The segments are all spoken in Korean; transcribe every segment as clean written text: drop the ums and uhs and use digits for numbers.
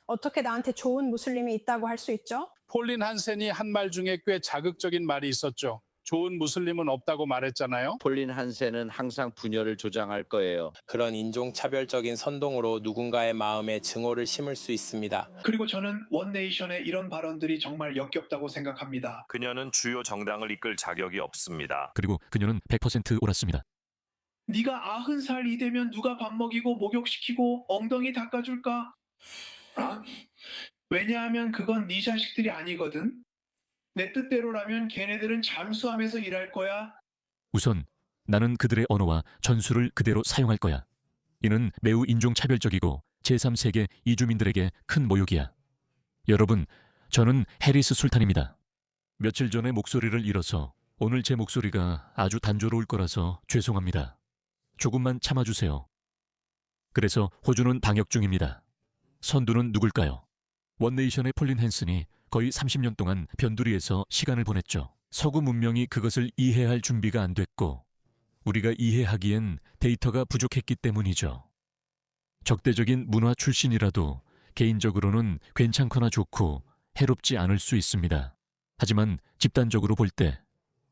어떻게 나한테 좋은 무슬림이 있다고 할 수 있죠? 폴린 한센이 한 말 중에 꽤 자극적인 말이 있었죠. 좋은 무슬림은 없다고 말했잖아요. 폴린 한센은 항상 분열을 조장할 거예요. 그런 인종차별적인 선동으로 누군가의 마음에 증오를 심을 수 있습니다. 그리고 저는 원네이션의 이런 발언들이 정말 역겹다고 생각합니다. 그녀는 주요 정당을 이끌 자격이 없습니다. 그리고 그녀는 100% 옳았습니다. 네가 90살이 되면 누가 밥 먹이고 목욕시키고 엉덩이 닦아줄까? 아, 왜냐하면 그건 네 자식들이 아니거든. 내 뜻대로라면 걔네들은 잠수함에서 일할 거야. 우선 나는 그들의 언어와 전술을 그대로 사용할 거야. 이는 매우 인종차별적이고 제3세계 이주민들에게 큰 모욕이야. 여러분, 저는 해리스 술탄입니다. 며칠 전에 목소리를 잃어서 오늘 제 목소리가 아주 단조로울 거라서 죄송합니다. 조금만 참아주세요. 그래서 호주는 방역 중입니다. 선두는 누굴까요? 원네이션의 폴린 헨슨이 거의 30년 동안 변두리에서 시간을 보냈죠. 서구 문명이 그것을 이해할 준비가 안 됐고 우리가 이해하기엔 데이터가 부족했기 때문이죠. 적대적인 문화 출신이라도 개인적으로는 괜찮거나 좋고 해롭지 않을 수 있습니다. 하지만 집단적으로 볼 때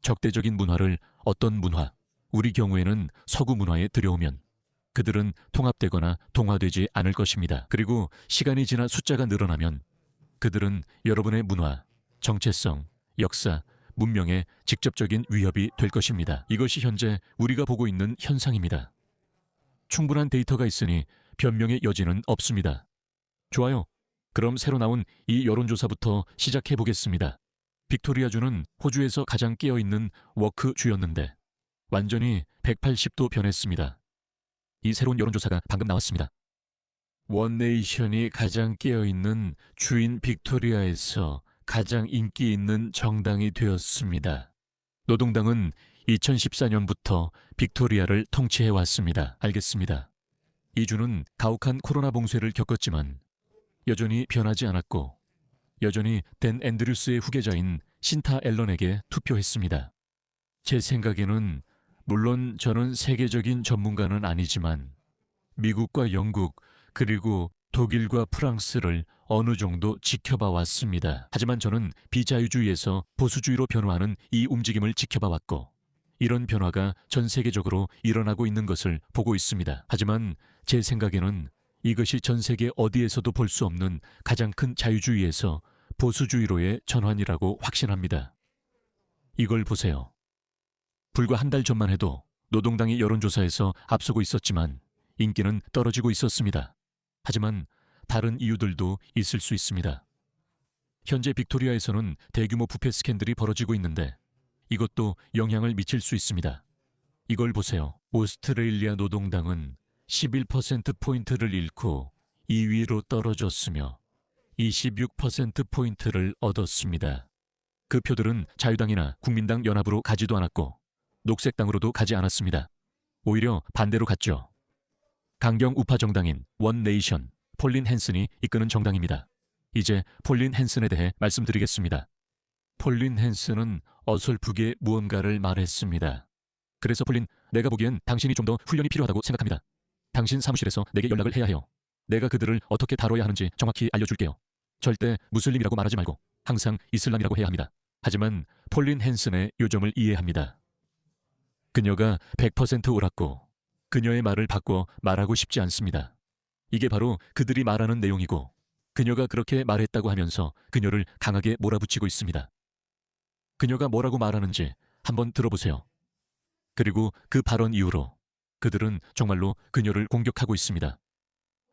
적대적인 문화를 어떤 문화, 우리 경우에는 서구 문화에 들여오면 그들은 통합되거나 동화되지 않을 것입니다. 그리고 시간이 지나 숫자가 늘어나면 그들은 여러분의 문화, 정체성, 역사, 문명에 직접적인 위협이 될 것입니다. 이것이 현재 우리가 보고 있는 현상입니다. 충분한 데이터가 있으니 변명의 여지는 없습니다. 좋아요. 그럼 새로 나온 이 여론조사부터 시작해 보겠습니다. 빅토리아주는 호주에서 가장 깨어있는 워크주였는데 완전히 180도 변했습니다. 이 새로운 여론조사가 방금 나왔습니다. 원네이션이 가장 깨어있는 주인 빅토리아에서 가장 인기 있는 정당이 되었습니다. 노동당은 2014년부터 빅토리아를 통치해왔습니다. 알겠습니다. 이 주는 가혹한 코로나 봉쇄를 겪었지만 여전히 변하지 않았고 여전히 댄 앤드류스의 후계자인 신타 앨런에게 투표했습니다. 제 생각에는 물론 저는 세계적인 전문가는 아니지만 미국과 영국 그리고 독일과 프랑스를 어느 정도 지켜봐 왔습니다. 하지만 저는 비자유주의에서 보수주의로 변화하는 이 움직임을 지켜봐 왔고 이런 변화가 전 세계적으로 일어나고 있는 것을 보고 있습니다. 하지만 제 생각에는 이것이 전 세계 어디에서도 볼 수 없는 가장 큰 자유주의에서 보수주의로의 전환이라고 확신합니다. 이걸 보세요. 불과 한 달 전만 해도 노동당이 여론조사에서 앞서고 있었지만 인기는 떨어지고 있었습니다. 하지만 다른 이유들도 있을 수 있습니다. 현재 빅토리아에서는 대규모 부패 스캔들이 벌어지고 있는데 이것도 영향을 미칠 수 있습니다. 이걸 보세요. 오스트레일리아 노동당은 11%포인트를 잃고 2위로 떨어졌으며 26%포인트를 얻었습니다. 그 표들은 자유당이나 국민당 연합으로 가지도 않았고 녹색당으로도 가지 않았습니다. 오히려 반대로 갔죠. 강경 우파 정당인 원네이션, 폴린 헨슨이 이끄는 정당입니다. 이제 폴린 헨슨에 대해 말씀드리겠습니다. 폴린 헨슨은 어설프게 무언가를 말했습니다. 그래서 폴린, 내가 보기엔 당신이 좀 더 훈련이 필요하다고 생각합니다. 당신 사무실에서 내게 연락을 해야 해요. 내가 그들을 어떻게 다뤄야 하는지 정확히 알려줄게요. 절대 무슬림이라고 말하지 말고 항상 이슬람이라고 해야 합니다. 하지만 폴린 헨슨의 요점을 이해합니다. 그녀가 100% 옳았고 그녀의 말을 바꿔 말하고 싶지 않습니다. 이게 바로 그들이 말하는 내용이고 그녀가 그렇게 말했다고 하면서 그녀를 강하게 몰아붙이고 있습니다. 그녀가 뭐라고 말하는지 한번 들어보세요. 그리고 그 발언 이후로 그들은 정말로 그녀를 공격하고 있습니다.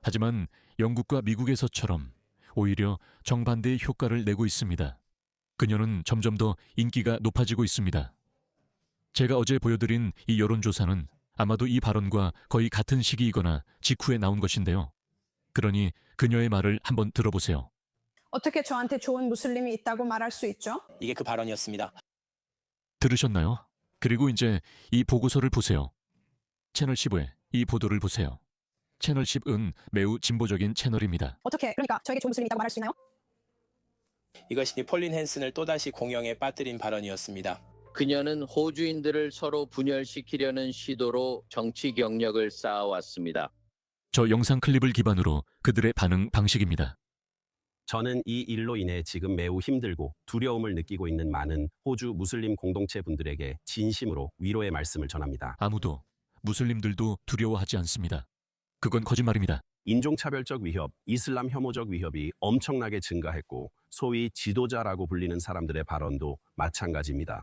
하지만 영국과 미국에서처럼 오히려 정반대의 효과를 내고 있습니다. 그녀는 점점 더 인기가 높아지고 있습니다. 제가 어제 보여드린 이 여론조사는 아마도 이 발언과 거의 같은 시기이거나 직후에 나온 것인데요. 그러니 그녀의 말을 한번 들어보세요. 어떻게 저한테 좋은 무슬림이 있다고 말할 수 있죠? 이게 그 발언이었습니다. 들으셨나요? 그리고 이제 이 보고서를 보세요. 채널 15의 이 보도를 보세요. 채널 10은 매우 진보적인 채널입니다. 어떻게 그러니까 저에게 좋은 무슬림이 있다고 말할 수 있나요? 이것이 폴린 헨슨을 또다시 공영에 빠뜨린 발언이었습니다. 그녀는 호주인들을 서로 분열시키려는 시도로 정치 경력을 쌓아왔습니다. 저 영상 클립을 기반으로 그들의 반응 방식입니다. 저는 이 일로 인해 지금 매우 힘들고 두려움을 느끼고 있는 많은 호주 무슬림 공동체 분들에게 진심으로 위로의 말씀을 전합니다. 아무도, 무슬림들도 두려워하지 않습니다. 그건 거짓말입니다. 인종차별적 위협, 이슬람 혐오적 위협이 엄청나게 증가했고 소위 지도자라고 불리는 사람들의 발언도 마찬가지입니다.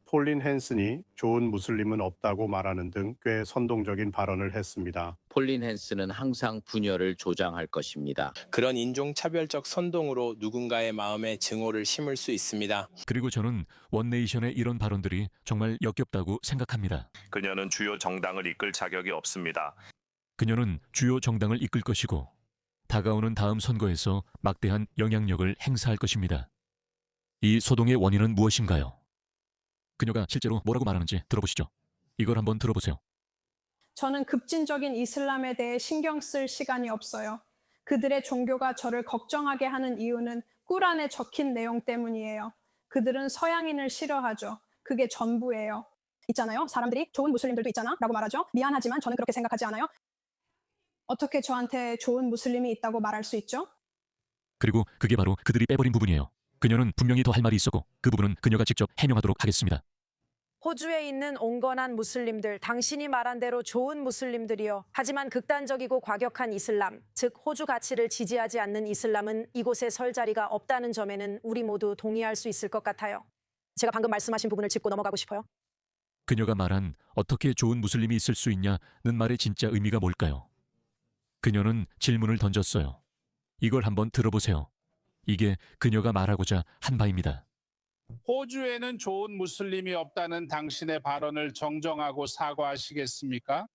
폴린 헨슨이 좋은 무슬림은 없다고 말하는 등 꽤 선동적인 발언을 했습니다. 폴린 헨슨은 항상 분열을 조장할 것입니다. 그런 인종차별적 선동으로 누군가의 마음에 증오를 심을 수 있습니다. 그리고 저는 원네이션의 이런 발언들이 정말 역겹다고 생각합니다. 그녀는 주요 정당을 이끌 자격이 없습니다. 그녀는 주요 정당을 이끌 것이고 다가오는 다음 선거에서 막대한 영향력을 행사할 것입니다. 이 소동의 원인은 무엇인가요? 그녀가 실제로 뭐라고 말하는지 들어보시죠. 이걸 한번 들어보세요. 저는 급진적인 이슬람에 대해 신경 쓸 시간이 없어요. 그들의 종교가 저를 걱정하게 하는 이유는 꾸란에 적힌 내용 때문이에요. 그들은 서양인을 싫어하죠. 그게 전부예요. 있잖아요. 사람들이 좋은 무슬림들도 있잖아 라고 말하죠. 미안하지만 저는 그렇게 생각하지 않아요. 어떻게 저한테 좋은 무슬림이 있다고 말할 수 있죠? 그리고 그게 바로 그들이 빼버린 부분이에요. 그녀는 분명히 더 할 말이 있었고 그 부분은 그녀가 직접 해명하도록 하겠습니다. 호주에 있는 온건한 무슬림들, 당신이 말한 대로 좋은 무슬림들이요. 하지만 극단적이고 과격한 이슬람, 즉 호주 가치를 지지하지 않는 이슬람은 이곳에 설 자리가 없다는 점에는 우리 모두 동의할 수 있을 것 같아요. 제가 방금 말씀하신 부분을 짚고 넘어가고 싶어요. 그녀가 말한 어떻게 좋은 무슬림이 있을 수 있냐는 말의 진짜 의미가 뭘까요? 그녀는 질문을 던졌어요. 이걸 한번 들어보세요. 이게 그녀가 말하고자 한 바입니다. 호주에는 좋은 무슬림이 없다는 당신의 발언을 정정하고 사과하시겠습니까?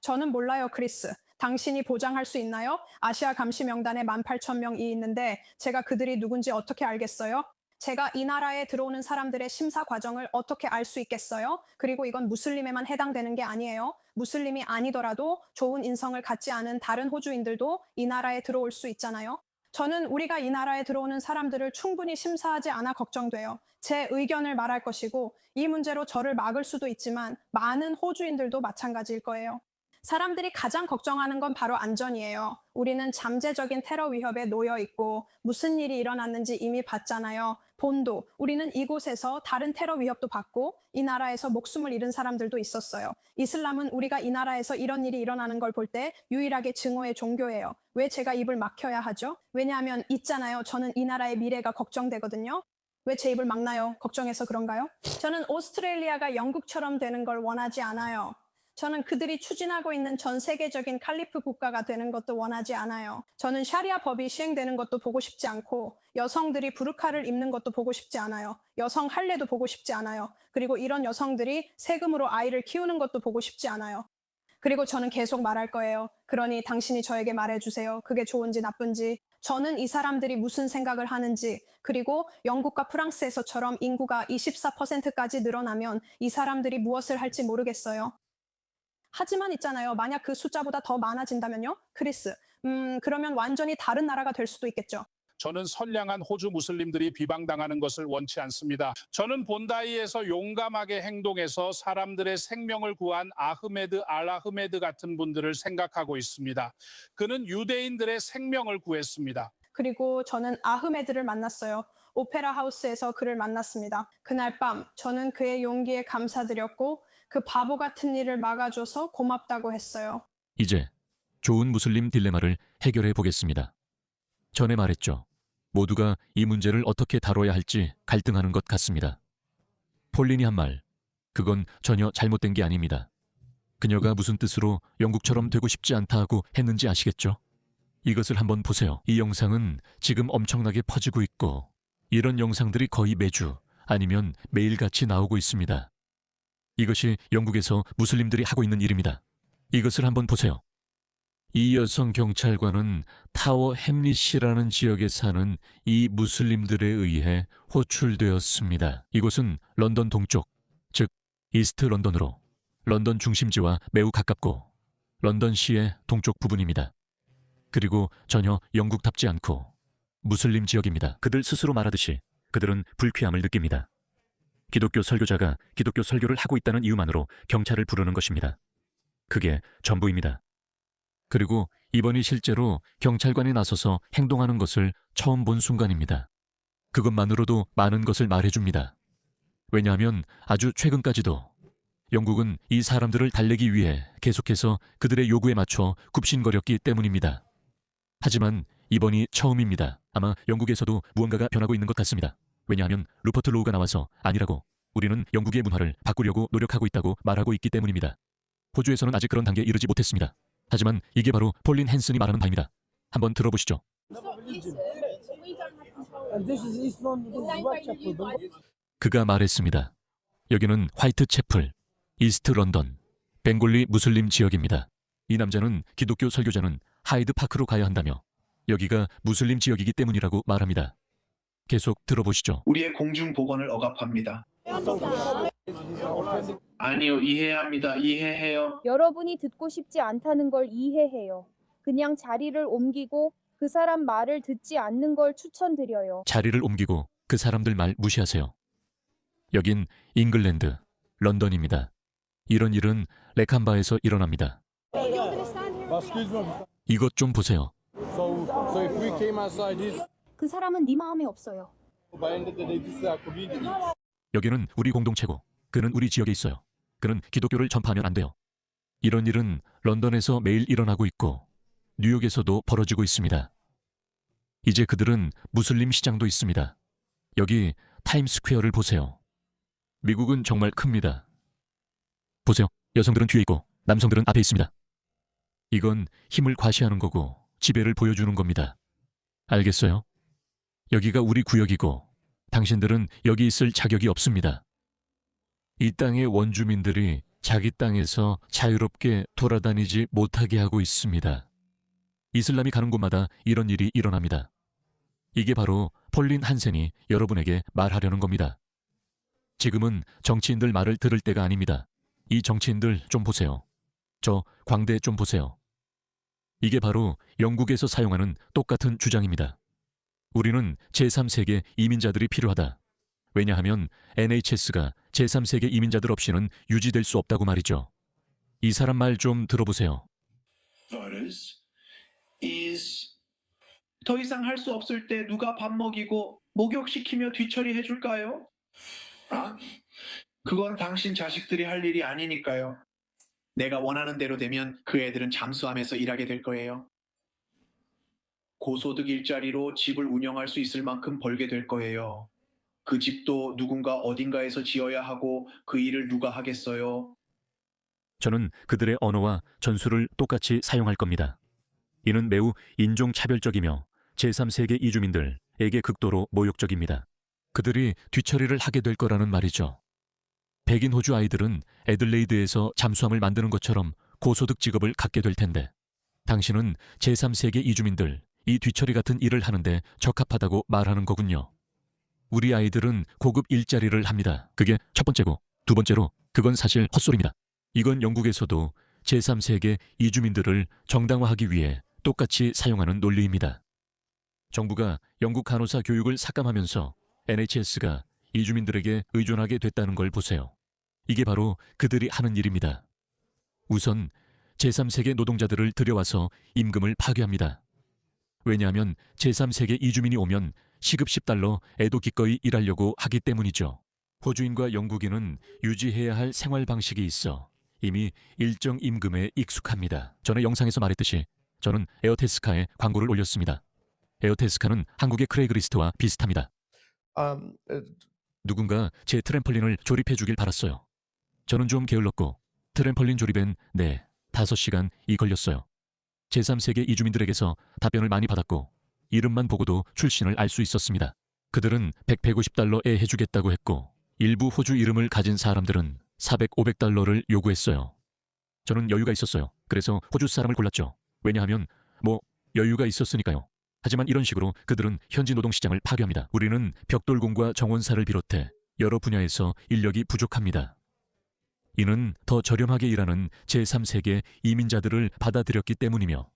저는 몰라요, 크리스. 당신이 보장할 수 있나요? 아시아 감시 명단에 18,000명이 있는데 제가 그들이 누군지 어떻게 알겠어요? 제가 이 나라에 들어오는 사람들의 심사 과정을 어떻게 알 수 있겠어요? 그리고 이건 무슬림에만 해당되는 게 아니에요. 무슬림이 아니더라도 좋은 인성을 갖지 않은 다른 호주인들도 이 나라에 들어올 수 있잖아요. 저는 우리가 이 나라에 들어오는 사람들을 충분히 심사하지 않아 걱정돼요. 제 의견을 말할 것이고 이 문제로 저를 막을 수도 있지만 많은 호주인들도 마찬가지일 거예요. 사람들이 가장 걱정하는 건 바로 안전이에요. 우리는 잠재적인 테러 위협에 놓여 있고 무슨 일이 일어났는지 이미 봤잖아요. 본도, 우리는 이곳에서 다른 테러 위협도 받고 이 나라에서 목숨을 잃은 사람들도 있었어요. 이슬람은 우리가 이 나라에서 이런 일이 일어나는 걸 볼 때 유일하게 증오의 종교예요. 왜 제가 입을 막혀야 하죠? 왜냐하면 있잖아요. 저는 이 나라의 미래가 걱정되거든요. 왜 제 입을 막나요? 걱정해서 그런가요? 저는 오스트레일리아가 영국처럼 되는 걸 원하지 않아요. 저는 그들이 추진하고 있는 전 세계적인 칼리프 국가가 되는 것도 원하지 않아요. 저는 샤리아 법이 시행되는 것도 보고 싶지 않고 여성들이 부르카를 입는 것도 보고 싶지 않아요. 여성 할례도 보고 싶지 않아요. 그리고 이런 여성들이 세금으로 아이를 키우는 것도 보고 싶지 않아요. 그리고 저는 계속 말할 거예요. 그러니 당신이 저에게 말해주세요. 그게 좋은지 나쁜지. 저는 이 사람들이 무슨 생각을 하는지, 그리고 영국과 프랑스에서처럼 인구가 24%까지 늘어나면 이 사람들이 무엇을 할지 모르겠어요. 하지만 있잖아요. 만약 그 숫자보다 더 많아진다면요? 크리스, 그러면 완전히 다른 나라가 될 수도 있겠죠. 저는 선량한 호주 무슬림들이 비방당하는 것을 원치 않습니다. 저는 본다이에서 용감하게 행동해서 사람들의 생명을 구한 아흐메드 알아흐메드 같은 분들을 생각하고 있습니다. 그는 유대인들의 생명을 구했습니다. 그리고 저는 아흐메드를 만났어요. 오페라 하우스에서 그를 만났습니다. 그날 밤 저는 그의 용기에 감사드렸고 그 바보 같은 일을 막아줘서 고맙다고 했어요. 이제 좋은 무슬림 딜레마를 해결해 보겠습니다. 전에 말했죠. 모두가 이 문제를 어떻게 다뤄야 할지 갈등하는 것 같습니다. 폴린이 한 말, 그건 전혀 잘못된 게 아닙니다. 그녀가 무슨 뜻으로 영국처럼 되고 싶지 않다 하고 했는지 아시겠죠? 이것을 한번 보세요. 이 영상은 지금 엄청나게 퍼지고 있고 이런 영상들이 거의 매주 아니면 매일같이 나오고 있습니다. 이것이 영국에서 무슬림들이 하고 있는 일입니다. 이것을 한번 보세요. 이 여성 경찰관은 타워 햄릿이라는 지역에 사는 이 무슬림들에 의해 호출되었습니다. 이곳은 런던 동쪽, 즉 이스트 런던으로 런던 중심지와 매우 가깝고 런던시의 동쪽 부분입니다. 그리고 전혀 영국답지 않고 무슬림 지역입니다. 그들 스스로 말하듯이 그들은 불쾌함을 느낍니다. 기독교 설교자가 기독교 설교를 하고 있다는 이유만으로 경찰을 부르는 것입니다. 그게 전부입니다. 그리고 이번이 실제로 경찰관이 나서서 행동하는 것을 처음 본 순간입니다. 그것만으로도 많은 것을 말해줍니다. 왜냐하면 아주 최근까지도 영국은 이 사람들을 달래기 위해 계속해서 그들의 요구에 맞춰 굽신거렸기 때문입니다. 하지만 이번이 처음입니다. 아마 영국에서도 무언가가 변하고 있는 것 같습니다. 왜냐하면 루퍼트 로우가 나와서 아니라고, 우리는 영국의 문화를 바꾸려고 노력하고 있다고 말하고 있기 때문입니다. 호주에서는 아직 그런 단계에 이르지 못했습니다. 하지만 이게 바로 폴린 헨슨이 말하는 바입니다. 한번 들어보시죠. 그가 말했습니다. 여기는 화이트 채플, 이스트 런던, 벵골리 무슬림 지역입니다. 이 남자는 기독교 설교자는 하이드 파크로 가야 한다며 여기가 무슬림 지역이기 때문이라고 말합니다. 계속 들어보시죠. 우리의 공중 보건을 억압합니다. 아니요, 이해합니다. 이해해요. 여러분이 듣고 싶지 않다는 걸 이해해요. 그냥 자리를 옮기고 그 사람 말을 듣지 않는 걸 추천드려요. 자리를 옮기고 그 사람들 말 무시하세요. 여긴 잉글랜드, 런던입니다. 이런 일은 레캄바에서 일어납니다. 이것 좀 보세요. 그 사람은 네 마음에 없어요. 여기는 우리 공동체고 그는 우리 지역에 있어요. 그는 기독교를 전파하면 안 돼요. 이런 일은 런던에서 매일 일어나고 있고 뉴욕에서도 벌어지고 있습니다. 이제 그들은 무슬림 시장도 있습니다. 여기 타임스퀘어를 보세요. 미국은 정말 큽니다. 보세요. 여성들은 뒤에 있고 남성들은 앞에 있습니다. 이건 힘을 과시하는 거고 지배를 보여주는 겁니다. 알겠어요? 여기가 우리 구역이고 당신들은 여기 있을 자격이 없습니다. 이 땅의 원주민들이 자기 땅에서 자유롭게 돌아다니지 못하게 하고 있습니다. 이슬람이 가는 곳마다 이런 일이 일어납니다. 이게 바로 폴린 한센이 여러분에게 말하려는 겁니다. 지금은 정치인들 말을 들을 때가 아닙니다. 이 정치인들 좀 보세요. 저 광대 좀 보세요. 이게 바로 영국에서 사용하는 똑같은 주장입니다. 우리는 제3세계 이민자들이 필요하다. 왜냐하면 NHS가 제3세계 이민자들 없이는 유지될 수 없다고 말이죠. 이 사람 말 좀 들어보세요. 더 이상 할 수 없을 때 누가 밥 먹이고 목욕시키며 뒤처리해 줄까요? 그건 당신 자식들이 할 일이 아니니까요. 내가 원하는 대로 되면 그 애들은 잠수함에서 일하게 될 거예요. 고소득 일자리로 집을 운영할 수 있을 만큼 벌게 될 거예요. 그 집도 누군가 어딘가에서 지어야 하고 그 일을 누가 하겠어요? 저는 그들의 언어와 전술을 똑같이 사용할 겁니다. 이는 매우 인종차별적이며 제3세계 이주민들에게 극도로 모욕적입니다. 그들이 뒤처리를 하게 될 거라는 말이죠. 백인 호주 아이들은 애들레이드에서 잠수함을 만드는 것처럼 고소득 직업을 갖게 될 텐데 당신은 제3세계 이주민들, 이 뒤처리 같은 일을 하는데 적합하다고 말하는 거군요. 우리 아이들은 고급 일자리를 합니다. 그게 첫 번째고 두 번째로 그건 사실 헛소리입니다. 이건 영국에서도 제3세계 이주민들을 정당화하기 위해 똑같이 사용하는 논리입니다. 정부가 영국 간호사 교육을 삭감하면서 NHS가 이주민들에게 의존하게 됐다는 걸 보세요. 이게 바로 그들이 하는 일입니다. 우선 제3세계 노동자들을 들여와서 임금을 파괴합니다. 왜냐하면 제3세계 이주민이 오면 시급 $10 애도 기꺼이 일하려고 하기 때문이죠. 호주인과 영국인은 유지해야 할 생활 방식이 있어 이미 일정 임금에 익숙합니다. 전에 영상에서 말했듯이 저는 에어테스카에 광고를 올렸습니다. 에어테스카는 한국의 크레이그리스트와 비슷합니다. 누군가 제 트램펄린을 조립해 주길 바랐어요. 저는 좀 게을렀고 트램펄린 조립엔 5시간이 걸렸어요. 제3세계 이주민들에게서 답변을 많이 받았고 이름만 보고도 출신을 알 수 있었습니다. 그들은 $100-150에 해주겠다고 했고 일부 호주 이름을 가진 사람들은 $400-500를 요구했어요. 저는 여유가 있었어요. 그래서 호주 사람을 골랐죠. 왜냐하면 여유가 있었으니까요. 하지만 이런 식으로 그들은 현지 노동시장을 파괴합니다. 우리는 벽돌공과 정원사를 비롯해 여러 분야에서 인력이 부족합니다. 이는 더 저렴하게 일하는 제3세계 이민자들을 받아들였기 때문이며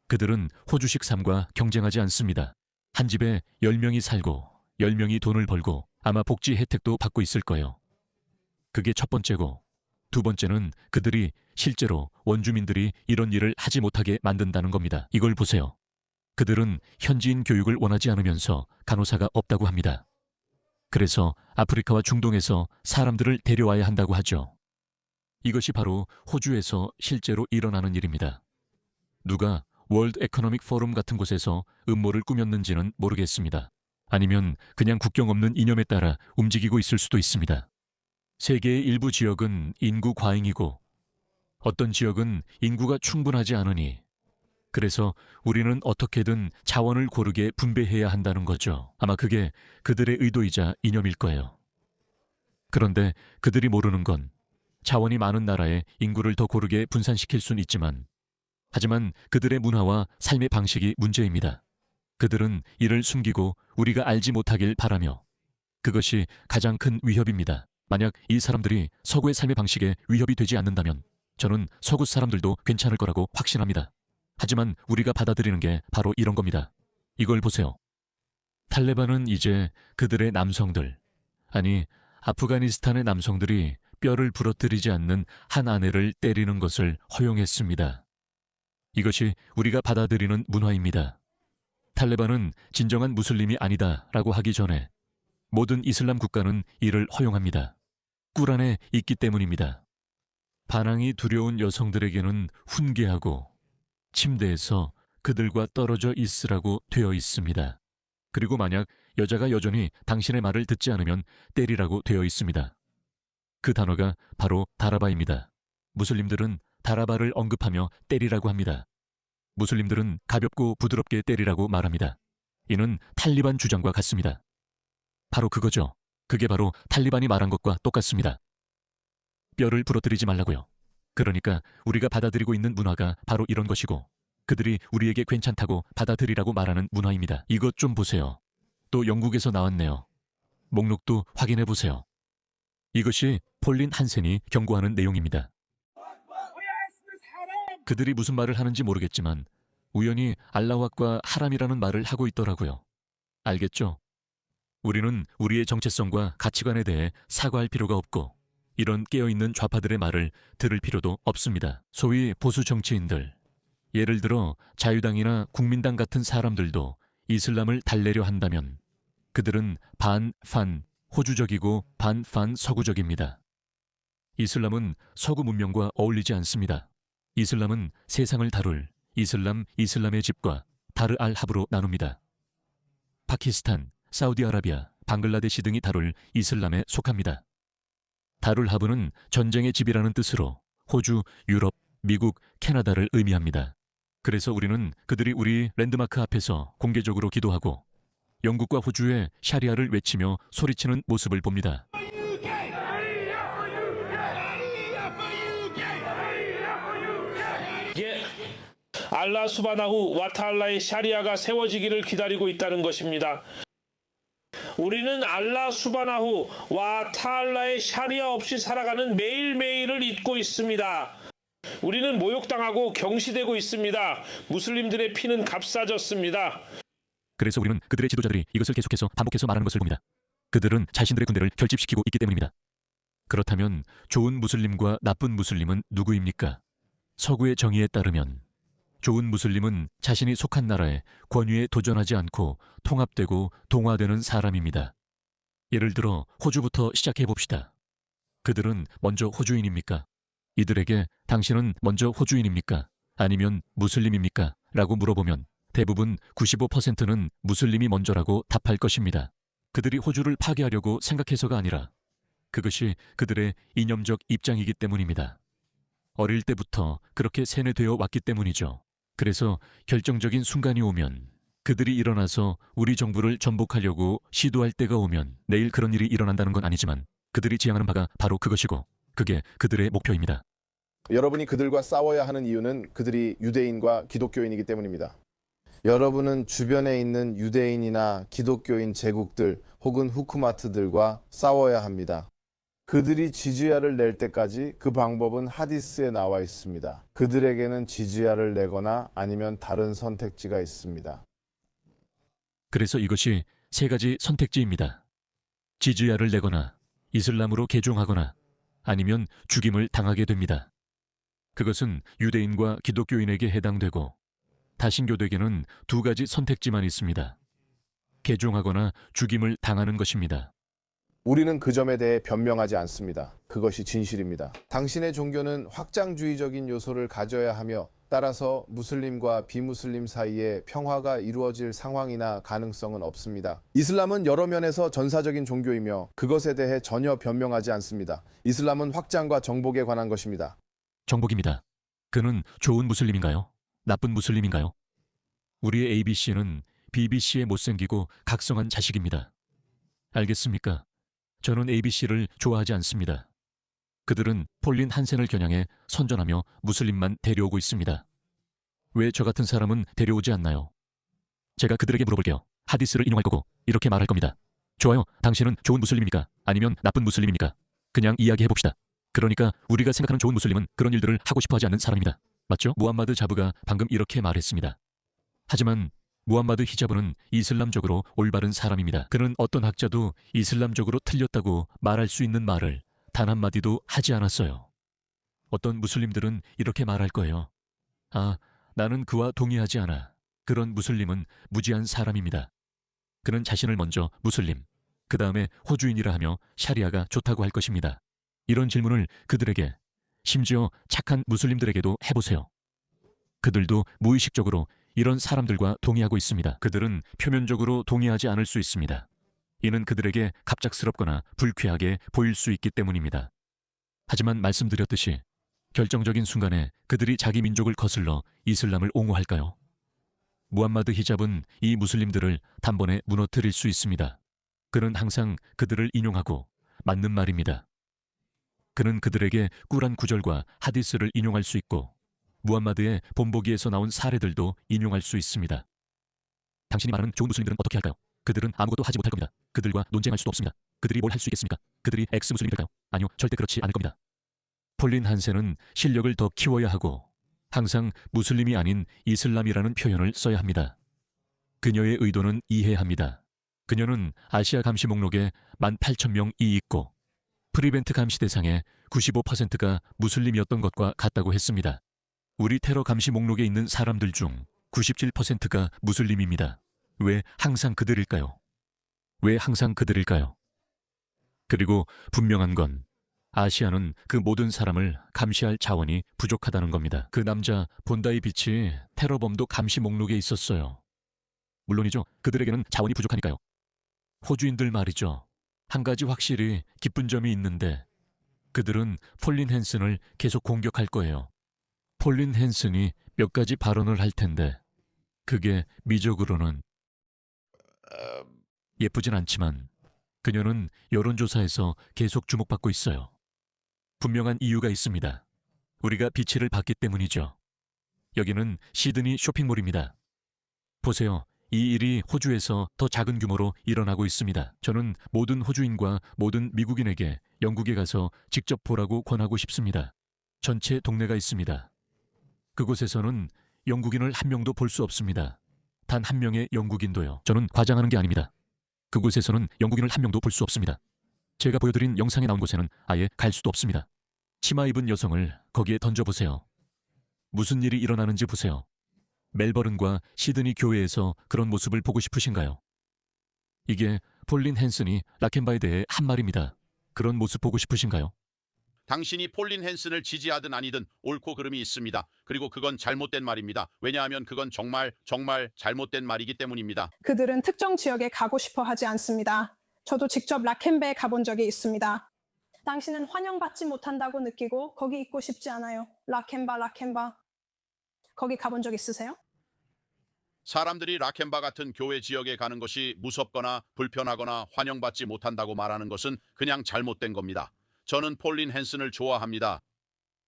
그들은 호주식 삶과 경쟁하지 않습니다. 한 집에 10명이 살고 10명이 돈을 벌고 아마 복지 혜택도 받고 있을 거예요. 그게 첫 번째고 두 번째는 그들이 실제로 원주민들이 이런 일을 하지 못하게 만든다는 겁니다. 이걸 보세요. 그들은 현지인 교육을 원하지 않으면서 간호사가 없다고 합니다. 그래서 아프리카와 중동에서 사람들을 데려와야 한다고 하죠. 이것이 바로 호주에서 실제로 일어나는 일입니다. 누가 월드 에코노믹 포럼 같은 곳에서 음모를 꾸몄는지는 모르겠습니다. 아니면 그냥 국경 없는 이념에 따라 움직이고 있을 수도 있습니다. 세계의 일부 지역은 인구 과잉이고 어떤 지역은 인구가 충분하지 않으니 그래서 우리는 어떻게든 자원을 고르게 분배해야 한다는 거죠. 아마 그게 그들의 의도이자 이념일 거예요. 그런데 그들이 모르는 건 자원이 많은 나라에 인구를 더 고르게 분산시킬 수는 있지만 하지만 그들의 문화와 삶의 방식이 문제입니다. 그들은 이를 숨기고 우리가 알지 못하길 바라며 그것이 가장 큰 위협입니다. 만약 이 사람들이 서구의 삶의 방식에 위협이 되지 않는다면 저는 서구 사람들도 괜찮을 거라고 확신합니다. 하지만 우리가 받아들이는 게 바로 이런 겁니다. 이걸 보세요. 탈레반은 이제 그들의 남성들, 아니 아프가니스탄의 남성들이 뼈를 부러뜨리지 않는 한 아내를 때리는 것을 허용했습니다. 이것이 우리가 받아들이는 문화입니다. 탈레반은 진정한 무슬림이 아니다라고 하기 전에 모든 이슬람 국가는 이를 허용합니다. 꾸란에 있기 때문입니다. 반항이 두려운 여성들에게는 훈계하고 침대에서 그들과 떨어져 있으라고 되어 있습니다. 그리고 만약 여자가 여전히 당신의 말을 듣지 않으면 때리라고 되어 있습니다. 그 단어가 바로 다라바입니다. 무슬림들은 다라바를 언급하며 때리라고 합니다. 무슬림들은 가볍고 부드럽게 때리라고 말합니다. 이는 탈리반 주장과 같습니다. 바로 그거죠. 그게 바로 탈리반이 말한 것과 똑같습니다. 뼈를 부러뜨리지 말라고요. 그러니까 우리가 받아들이고 있는 문화가 바로 이런 것이고 그들이 우리에게 괜찮다고 받아들이라고 말하는 문화입니다. 이것 좀 보세요. 또 영국에서 나왔네요. 목록도 확인해 보세요. 이것이 폴린 한센이 경고하는 내용입니다. 그들이 무슨 말을 하는지 모르겠지만 우연히 알라흐 하람이라는 말을 하고 있더라고요. 알겠죠? 우리는 우리의 정체성과 가치관에 대해 사과할 필요가 없고 이런 깨어있는 좌파들의 말을 들을 필요도 없습니다. 소위 보수 정치인들, 예를 들어 자유당이나 국민당 같은 사람들도 이슬람을 달래려 한다면 그들은 반판 호주적이고 반판 서구적입니다. 이슬람은 서구 문명과 어울리지 않습니다. 이슬람은 세상을 다룰 이슬람의 집과 다르 알 합으로 나눕니다. 파키스탄, 사우디아라비아, 방글라데시 등이 다룰 이슬람에 속합니다. 다룰 하브는 전쟁의 집이라는 뜻으로 호주, 유럽, 미국, 캐나다를 의미합니다. 그래서 우리는 그들이 우리 랜드마크 앞에서 공개적으로 기도하고 영국과 호주의 샤리아를 외치며 소리치는 모습을 봅니다. 예, 알라 수바나후 와타알라의 샤리아가 세워지기를 기다리고 있다는 것입니다. 우리는 알라 수바나후 와타알라의 샤리아 없이 살아가는 매일매일을 잊고 있습니다. 우리는 모욕당하고 경시되고 있습니다. 무슬림들의 피는 값싸졌습니다. 그래서 우리는 그들의 지도자들이 이것을 계속해서 반복해서 말하는 것을 봅니다. 그들은 자신들의 군대를 결집시키고 있기 때문입니다. 그렇다면 좋은 무슬림과 나쁜 무슬림은 누구입니까? 서구의 정의에 따르면 좋은 무슬림은 자신이 속한 나라의 권위에 도전하지 않고 통합되고 동화되는 사람입니다. 예를 들어 호주부터 시작해 봅시다. 그들은 먼저 호주인입니까? 이들에게 당신은 먼저 호주인입니까? 아니면 무슬림입니까? 라고 물어보면 대부분 95%는 무슬림이 먼저라고 답할 것입니다. 그들이 호주를 파괴하려고 생각해서가 아니라 그것이 그들의 이념적 입장이기 때문입니다. 어릴 때부터 그렇게 세뇌되어 왔기 때문이죠. 그래서 결정적인 순간이 오면 그들이 일어나서 우리 정부를 전복하려고 시도할 때가 오면 내일 그런 일이 일어난다는 건 아니지만 그들이 지향하는 바가 바로 그것이고 그게 그들의 목표입니다. 여러분이 그들과 싸워야 하는 이유는 그들이 유대인과 기독교인이기 때문입니다. 여러분은 주변에 있는 유대인이나 기독교인 제국들 혹은 후크마트들과 싸워야 합니다. 그들이 지지야를 낼 때까지 그 방법은 하디스에 나와 있습니다. 그들에게는 지지야를 내거나 아니면 다른 선택지가 있습니다. 그래서 이것이 세 가지 선택지입니다. 지지야를 내거나 이슬람으로 개종하거나 아니면 죽임을 당하게 됩니다. 그것은 유대인과 기독교인에게 해당되고 다신교도에게는 두 가지 선택지만 있습니다. 개종하거나 죽임을 당하는 것입니다. 우리는 그 점에 대해 변명하지 않습니다. 그것이 진실입니다. 당신의 종교는 확장주의적인 요소를 가져야 하며 따라서 무슬림과 비무슬림 사이에 평화가 이루어질 상황이나 가능성은 없습니다. 이슬람은 여러 면에서 전사적인 종교이며 그것에 대해 전혀 변명하지 않습니다. 이슬람은 확장과 정복에 관한 것입니다. 정복입니다. 그는 좋은 무슬림인가요? 나쁜 무슬림인가요? 우리의 ABC는 BBC의 못생기고 각성한 자식입니다. 알겠습니까? 저는 ABC를 좋아하지 않습니다. 그들은 폴린 한센을 겨냥해 선전하며 무슬림만 데려오고 있습니다. 왜 저 같은 사람은 데려오지 않나요? 제가 그들에게 물어볼게요. 하디스를 인용할 거고 이렇게 말할 겁니다. 좋아요. 당신은 좋은 무슬림입니까? 아니면 나쁜 무슬림입니까? 그냥 이야기해봅시다. 그러니까 우리가 생각하는 좋은 무슬림은 그런 일들을 하고 싶어 하지 않는 사람입니다. 맞죠? 무함마드 자브가 방금 이렇게 말했습니다. 하지만 무함마드 히자브는 이슬람적으로 올바른 사람입니다. 그는 어떤 학자도 이슬람적으로 틀렸다고 말할 수 있는 말을 단 한마디도 하지 않았어요. 어떤 무슬림들은 이렇게 말할 거예요. 아, 나는 그와 동의하지 않아. 그런 무슬림은 무지한 사람입니다. 그는 자신을 먼저 무슬림, 그 다음에 호주인이라 하며 샤리아가 좋다고 할 것입니다. 이런 질문을 그들에게, 심지어 착한 무슬림들에게도 해보세요. 그들도 무의식적으로 이런 사람들과 동의하고 있습니다. 그들은 표면적으로 동의하지 않을 수 있습니다. 이는 그들에게 갑작스럽거나 불쾌하게 보일 수 있기 때문입니다. 하지만 말씀드렸듯이 결정적인 순간에 그들이 자기 민족을 거슬러 이슬람을 옹호할까요? 무함마드 히잡은 이 무슬림들을 단번에 무너뜨릴 수 있습니다. 그는 항상 그들을 인용하고 맞는 말입니다. 그는 그들에게 꿀한 구절과 하디스를 인용할 수 있고 무함마드의 본보기에서 나온 사례들도 인용할 수 있습니다. 당신이 말하는 좋은 무슬림들은 어떻게 할까요? 그들은 아무것도 하지 못할 겁니다. 그들과 논쟁할 수도 없습니다. 그들이 뭘 할 수 있겠습니까? 그들이 엑스-무슬림일까요? 아니요, 절대 그렇지 않을 겁니다. 폴린 한센은 실력을 더 키워야 하고 항상 무슬림이 아닌 이슬람이라는 표현을 써야 합니다. 그녀의 의도는 이해합니다. 그녀는 아시아 감시 목록에 18,000명이 있고 프리벤트 감시 대상의 95%가 무슬림이었던 것과 같다고 했습니다. 우리 테러 감시 목록에 있는 사람들 중 97%가 무슬림입니다. 왜 항상 그들일까요? 왜 항상 그들일까요? 그리고 분명한 건 아시아는 그 모든 사람을 감시할 자원이 부족하다는 겁니다. 그 남자 본다이 비치 테러범도 감시 목록에 있었어요. 물론이죠. 그들에게는 자원이 부족하니까요. 호주인들 말이죠. 한 가지 확실히 기쁜 점이 있는데 그들은 폴린 헨슨을 계속 공격할 거예요. 폴린 헨슨이 몇 가지 발언을 할 텐데 그게 미적으로는 예쁘진 않지만 그녀는 여론조사에서 계속 주목받고 있어요. 분명한 이유가 있습니다. 우리가 비치를 봤기 때문이죠. 여기는 시드니 쇼핑몰입니다. 보세요. 이 일이 호주에서 더 작은 규모로 일어나고 있습니다. 저는 모든 호주인과 모든 미국인에게 영국에 가서 직접 보라고 권하고 싶습니다. 전체 동네가 있습니다. 그곳에서는 영국인을 한 명도 볼 수 없습니다. 단 한 명의 영국인도요. 저는 과장하는 게 아닙니다. 그곳에서는 영국인을 한 명도 볼 수 없습니다. 제가 보여드린 영상에 나온 곳에는 아예 갈 수도 없습니다. 치마 입은 여성을 거기에 던져보세요. 무슨 일이 일어나는지 보세요. 멜버른과 시드니 교회에서 그런 모습을 보고 싶으신가요? 이게 폴린 헨슨이 라켄바에 대해 한 말입니다. 그런 모습 보고 싶으신가요? 당신이 폴린 헨슨을 지지하든 아니든 옳고 그름이 있습니다. 그리고 그건 잘못된 말입니다. 왜냐하면 그건 정말 잘못된 말이기 때문입니다. 그들은 특정 지역에 가고 싶어 하지 않습니다. 저도 직접 라켄베에 가본 적이 있습니다. 당신은 환영받지 못한다고 느끼고 거기 있고 싶지 않아요. 라켄바. 거기 가본 적 있으세요? 사람들이 라켄바 같은 교회 지역에 가는 것이 무섭거나 불편하거나 환영받지 못한다고 말하는 것은 그냥 잘못된 겁니다. 저는 폴린 헨슨을 좋아합니다.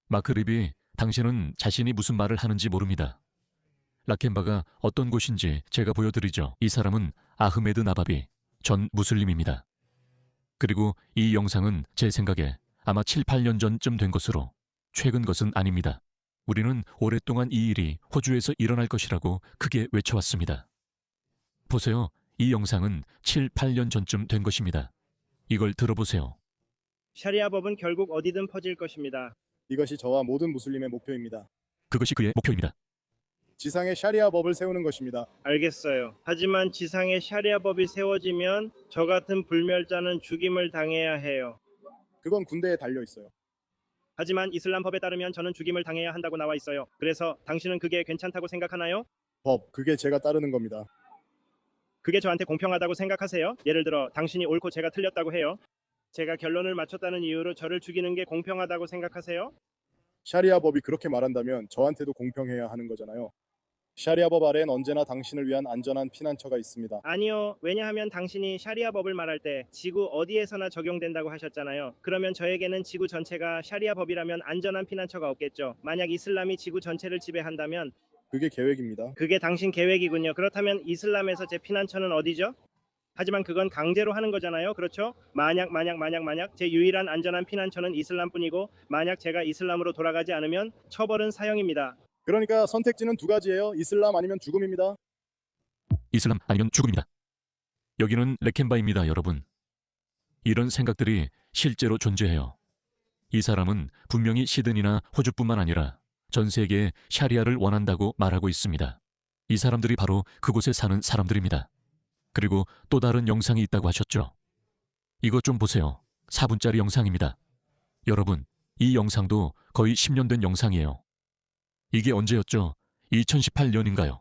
마크 립이 당신은 자신이 무슨 말을 하는지 모릅니다. 라켄바가 어떤 곳인지 제가 보여드리죠. 이 사람은 아흐메드 나바비 전 무슬림입니다. 그리고 이 영상은 제 생각에 아마 7, 8년 전쯤 된 것으로 최근 것은 아닙니다. 우리는 오랫동안 이 일이 호주에서 일어날 것이라고 크게 외쳐왔습니다. 보세요. 이 영상은 7, 8년 전쯤 된 것입니다. 이걸 들어보세요. 샤리아 법은 결국 어디든 퍼질 것입니다. 이것이 저와 모든 무슬림의 목표입니다. 그것이 그의 목표입니다. 지상에 샤리아 법을 세우는 것입니다. 알겠어요. 하지만 지상에 샤리아 법이 세워지면 저 같은 불멸자는 죽임을 당해야 해요. 그건 군대에 달려 있어요. 하지만 이슬람 법에 따르면 저는 죽임을 당해야 한다고 나와 있어요. 그래서 당신은 그게 괜찮다고 생각하나요? 법, 그게 제가 따르는 겁니다. 그게 저한테 공평하다고 생각하세요? 예를 들어 당신이 옳고 제가 틀렸다고 해요. 제가 결론을 맞췄다는 이유로 저를 죽이는 게 공평하다고 생각하세요? 샤리아 법이 그렇게 말한다면 저한테도 공평해야 하는 거잖아요. 샤리아 법 아래엔 언제나 당신을 위한 안전한 피난처가 있습니다. 아니요. 왜냐하면 당신이 샤리아 법을 말할 때 지구 어디에서나 적용된다고 하셨잖아요. 그러면 저에게는 지구 전체가 샤리아 법이라면 안전한 피난처가 없겠죠. 만약 이슬람이 지구 전체를 지배한다면 그게 계획입니다. 그게 당신 계획이군요. 그렇다면 이슬람에서 제 피난처는 어디죠? 하지만 그건 강제로 하는 거잖아요. 그렇죠? 만약 제 유일한 안전한 피난처는 이슬람뿐이고 만약 제가 이슬람으로 돌아가지 않으면 처벌은 사형입니다. 그러니까 선택지는 두 가지예요. 이슬람 아니면 죽음입니다. 이슬람 아니면 죽음입니다. 여기는 레켄바입니다, 여러분. 이런 생각들이 실제로 존재해요. 이 사람은 분명히 시드니나 호주뿐만 아니라 전 세계에 샤리아를 원한다고 말하고 있습니다. 이 사람들이 바로 그곳에 사는 사람들입니다. 그리고 또 다른 영상이 있다고 하셨죠. 이것 좀 보세요. 4분짜리 영상입니다. 여러분, 이 영상도 거의 10년 된 영상이에요. 이게 언제였죠? 2018년인가요?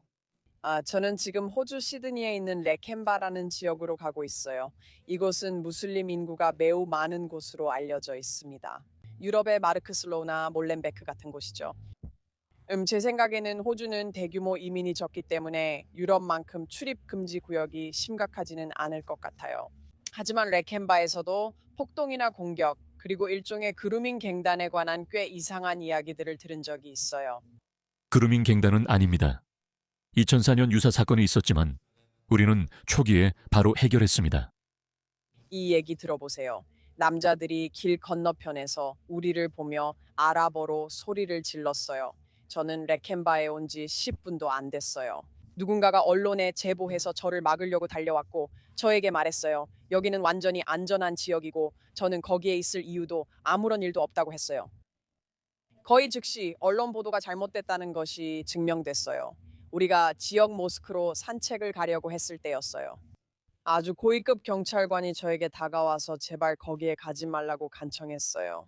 저는 지금 호주 시드니에 있는 레켄바라는 지역으로 가고 있어요. 이곳은 무슬림 인구가 매우 많은 곳으로 알려져 있습니다. 유럽의 마르크슬로나 몰렌베크 같은 곳이죠. 제 생각에는 호주는 대규모 이민이 적기 때문에 유럽만큼 출입 금지 구역이 심각하지는 않을 것 같아요. 하지만 레켄바에서도 폭동이나 공격, 그리고 일종의 그루밍 갱단에 관한 꽤 이상한 이야기들을 들은 적이 있어요. 그루밍 갱단은 아닙니다. 2004년 유사 사건이 있었지만 우리는 초기에 바로 해결했습니다. 이 얘기 들어보세요. 남자들이 길 건너편에서 우리를 보며 아랍어로 소리를 질렀어요. 저는 레켄바에 온 지 10분도 안 됐어요. 누군가가 언론에 제보해서 저를 막으려고 달려왔고 저에게 말했어요. 여기는 완전히 안전한 지역이고 저는 거기에 있을 이유도 아무런 일도 없다고 했어요. 거의 즉시 언론 보도가 잘못됐다는 것이 증명됐어요. 우리가 지역 모스크로 산책을 가려고 했을 때였어요. 아주 고위급 경찰관이 저에게 다가와서 제발 거기에 가지 말라고 간청했어요.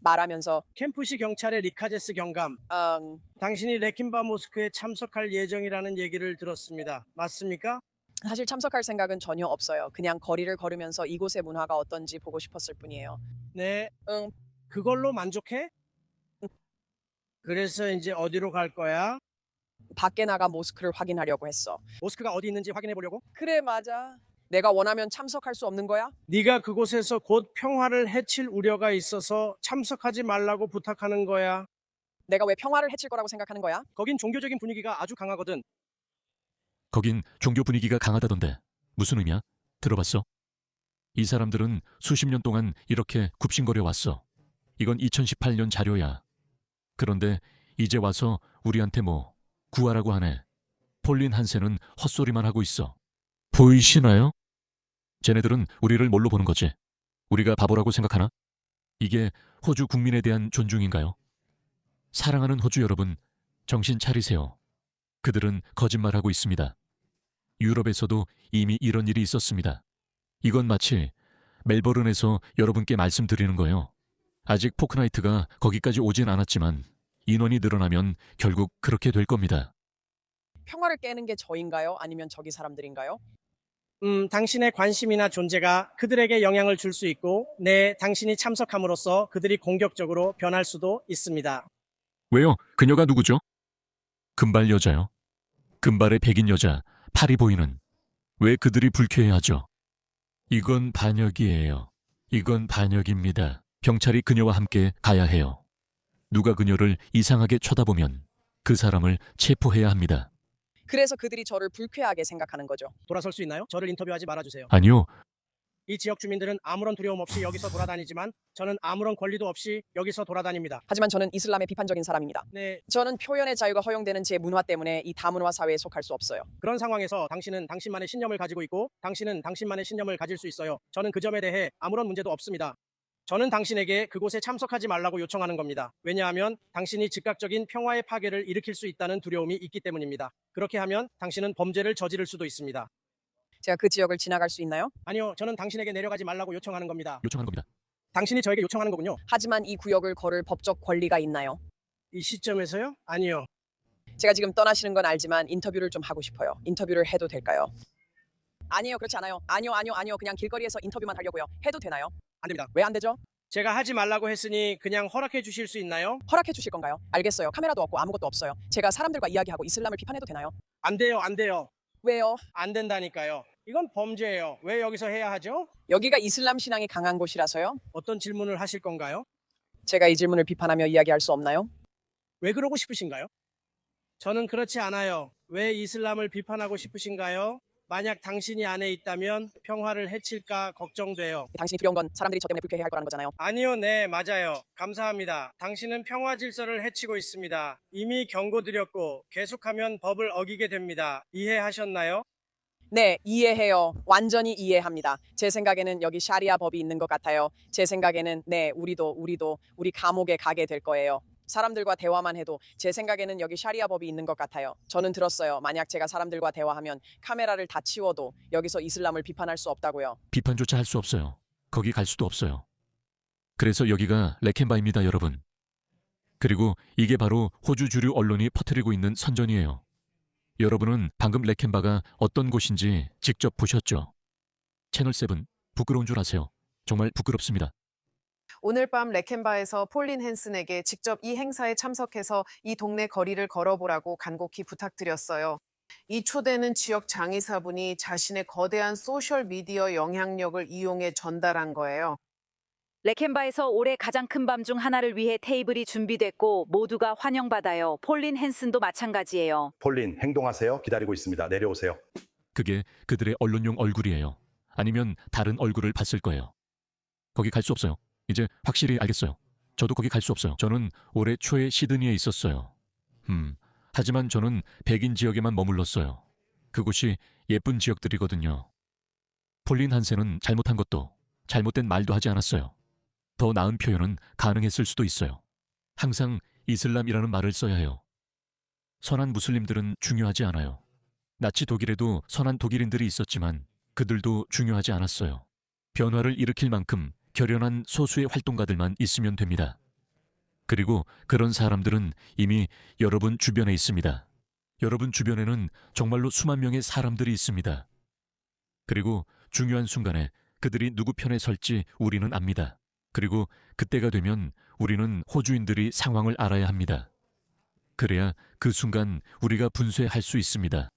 말하면서 캠프시 경찰의 리카제스 경감, 당신이 레킨바 모스크에 참석할 예정이라는 얘기를 들었습니다. 맞습니까? 사실 참석할 생각은 전혀 없어요. 그냥 거리를 걸으면서 이곳의 문화가 어떤지 보고 싶었을 뿐이에요. 네. 그걸로 만족해? 그래서 이제 어디로 갈 거야? 밖에 나가 모스크를 확인하려고 했어. 모스크가 어디 있는지 확인해 보려고? 그래, 맞아. 내가 원하면 참석할 수 없는 거야? 네가 그곳에서 곧 평화를 해칠 우려가 있어서 참석하지 말라고 부탁하는 거야. 내가 왜 평화를 해칠 거라고 생각하는 거야? 거긴 종교적인 분위기가 아주 강하거든. 거긴 종교 분위기가 강하다던데 무슨 의미야? 들어봤어? 이 사람들은 수십 년 동안 이렇게 굽신거려 왔어. 이건 2018년 자료야. 그런데 이제 와서 우리한테 뭐 구하라고 하네. 폴린 한센은 헛소리만 하고 있어. 보이시나요? 쟤네들은 우리를 뭘로 보는 거지? 우리가 바보라고 생각하나? 이게 호주 국민에 대한 존중인가요? 사랑하는 호주 여러분, 정신 차리세요. 그들은 거짓말하고 있습니다. 유럽에서도 이미 이런 일이 있었습니다. 이건 마치 멜버른에서 여러분께 말씀드리는 거예요. 아직 포크나이트가 거기까지 오진 않았지만 인원이 늘어나면 결국 그렇게 될 겁니다. 평화를 깨는 게 저인가요? 아니면 저기 사람들인가요? 당신의 관심이나 존재가 그들에게 영향을 줄 수 있고, 네, 당신이 참석함으로써 그들이 공격적으로 변할 수도 있습니다. 왜요? 그녀가 누구죠? 금발 여자요. 금발의 백인 여자, 팔이 보이는. 왜 그들이 불쾌해하죠? 이건 반역이에요. 이건 반역입니다. 경찰이 그녀와 함께 가야 해요. 누가 그녀를 이상하게 쳐다보면 그 사람을 체포해야 합니다. 그래서 그들이 저를 불쾌하게 생각하는 거죠. 돌아설 수 있나요? 저를 인터뷰하지 말아주세요. 아니요. 이 지역 주민들은 아무런 두려움 없이 여기서 돌아다니지만 저는 아무런 권리도 없이 여기서 돌아다닙니다. 하지만 저는 이슬람의 비판적인 사람입니다. 네. 저는 표현의 자유가 허용되는 제 문화 때문에 이 다문화 사회에 속할 수 없어요. 그런 상황에서 당신은 당신만의 신념을 가지고 있고 당신은 당신만의 신념을 가질 수 있어요. 저는 그 점에 대해 아무런 문제도 없습니다. 저는 당신에게 그곳에 참석하지 말라고 요청하는 겁니다. 왜냐하면 당신이 즉각적인 평화의 파괴를 일으킬 수 있다는 두려움이 있기 때문입니다. 그렇게 하면 당신은 범죄를 저지를 수도 있습니다. 제가 그 지역을 지나갈 수 있나요? 아니요, 저는 당신에게 내려가지 말라고 요청하는 겁니다. 요청하는 겁니다. 당신이 저에게 요청하는 거군요. 하지만 이 구역을 걸을 법적 권리가 있나요? 이 시점에서요? 아니요. 제가 지금 떠나시는 건 알지만 인터뷰를 좀 하고 싶어요. 인터뷰를 해도 될까요? 아니에요, 그렇지 않아요. 아니요. 그냥 길거리에서 인터뷰만 하려고요. 해도 되나요? 안 됩니다. 왜 안 되죠? 제가 하지 말라고 했으니 그냥 허락해 주실 수 있나요? 허락해 주실 건가요? 알겠어요. 카메라도 없고 아무것도 없어요. 제가 사람들과 이야기하고 이슬람을 비판해도 되나요? 안 돼요. 왜요? 안 된다니까요. 이건 범죄예요. 왜 여기서 해야 하죠? 여기가 이슬람 신앙이 강한 곳이라서요? 어떤 질문을 하실 건가요? 제가 이 질문을 비판하며 이야기할 수 없나요? 왜 그러고 싶으신가요? 저는 그렇지 않아요. 왜 이슬람을 비판하고 싶으신가요? 만약 당신이 안에 있다면 평화를 해칠까 걱정돼요. 당신이 두려운 건 사람들이 저 때문에 불쾌해할 거라는 거잖아요. 아니요, 네, 맞아요. 감사합니다. 당신은 평화 질서를 해치고 있습니다. 이미 경고드렸고 계속하면 법을 어기게 됩니다. 이해하셨나요? 네, 이해해요. 완전히 이해합니다. 제 생각에는 여기 샤리아 법이 있는 것 같아요. 제 생각에는 네, 우리도 우리 감옥에 가게 될 거예요. 사람들과 대화만 해도 제 생각에는 여기 샤리아 법이 있는 것 같아요. 저는 들었어요. 만약 제가 사람들과 대화하면 카메라를 다 치워도 여기서 이슬람을 비판할 수 없다고요. 비판조차 할 수 없어요. 거기 갈 수도 없어요. 그래서 여기가 레켄바입니다, 여러분. 그리고 이게 바로 호주 주류 언론이 퍼뜨리고 있는 선전이에요. 여러분은 방금 레켄바가 어떤 곳인지 직접 보셨죠? 채널7 부끄러운 줄 아세요? 정말 부끄럽습니다. 오늘 밤 레켄바에서 폴린 헨슨에게 직접 이 행사에 참석해서 이 동네 거리를 걸어보라고 간곡히 부탁드렸어요. 이 초대는 지역 장의사분이 자신의 거대한 소셜미디어 영향력을 이용해 전달한 거예요. 레켄바에서 올해 가장 큰 밤 중 하나를 위해 테이블이 준비됐고 모두가 환영받아요. 폴린 헨슨도 마찬가지예요. 폴린, 행동하세요. 기다리고 있습니다. 내려오세요. 그게 그들의 언론용 얼굴이에요. 아니면 다른 얼굴을 봤을 거예요. 거기 갈 수 없어요. 이제 확실히 알겠어요. 저도 거기 갈 수 없어요. 저는 올해 초에 시드니에 있었어요. 하지만 저는 백인 지역에만 머물렀어요. 그곳이 예쁜 지역들이거든요. 폴린 한센은 잘못한 것도 잘못된 말도 하지 않았어요. 더 나은 표현은 가능했을 수도 있어요. 항상 이슬람이라는 말을 써야 해요. 선한 무슬림들은 중요하지 않아요. 나치 독일에도 선한 독일인들이 있었지만 그들도 중요하지 않았어요. 변화를 일으킬 만큼 결연한 소수의 활동가들만 있으면 됩니다. 그리고 그런 사람들은 이미 여러분 주변에 있습니다. 여러분 주변에는 정말로 수만 명의 사람들이 있습니다. 그리고 중요한 순간에 그들이 누구 편에 설지 우리는 압니다. 그리고 그때가 되면 우리는 호주인들이 상황을 알아야 합니다. 그래야 그 순간 우리가 분쇄할 수 있습니다.